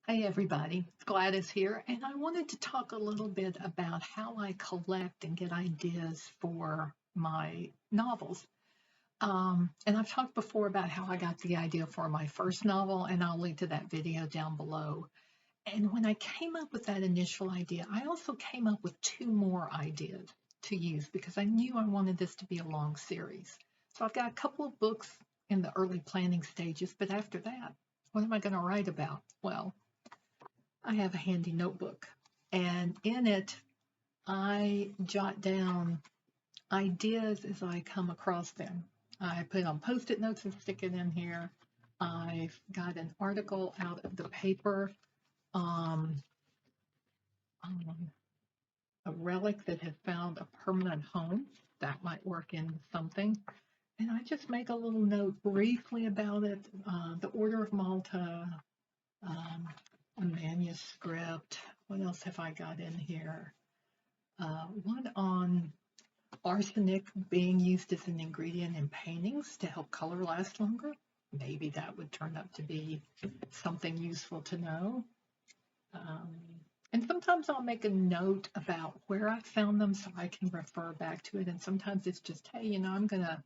Hey everybody, Gladys here, and I wanted to talk a little bit about how I collect and get ideas for my novels. And I've talked before about how I got the idea for my first novel, and I'll link to that video down below. And when I came up with that initial idea, I also came up with two more ideas to use because I knew I wanted this to be a long series. So I've got a couple of books in the early planning stages, but after that, what am I going to write about? Well, I have a handy notebook, and in it, I jot down ideas as I come across them. I put on post-it notes and stick it in here. I've got an article out of the paper um, on a relic that has found a permanent home. That might work in something. And I just make a little note briefly about it. The Order of Malta, um, a manuscript. What else have I got in here? One on arsenic being used as an ingredient in paintings to help color last longer. Maybe that would turn out to be something useful to know. Um, and sometimes I'll make a note about where I found them so I can refer back to it. And sometimes it's just, hey, I'm gonna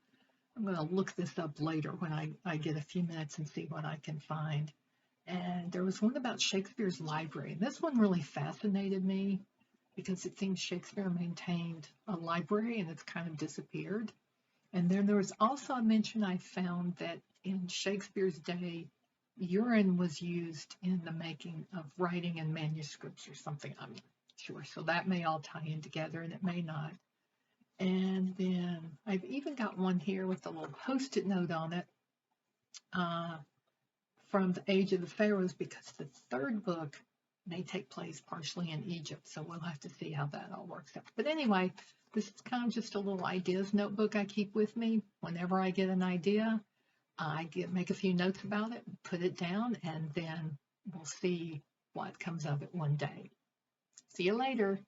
look this up later when I get a few minutes and see what I can find. And there was one about Shakespeare's library. And this one really fascinated me because it seems Shakespeare maintained a library and it's kind of disappeared. And then there was also a mention I found that in Shakespeare's day, urine was used in the making of writing and manuscripts or something. I'm not sure. So that may all tie in together and it may not. And then I've even got one here with a little post-it note on it uh, from the Age of the Pharaohs because the third book may take place partially in Egypt. So we'll have to see how that all works out. But anyway, this is kind of just a little ideas notebook I keep with me. Whenever I get an idea, make a few notes about it, put it down, and then we'll see what comes of it one day. See you later.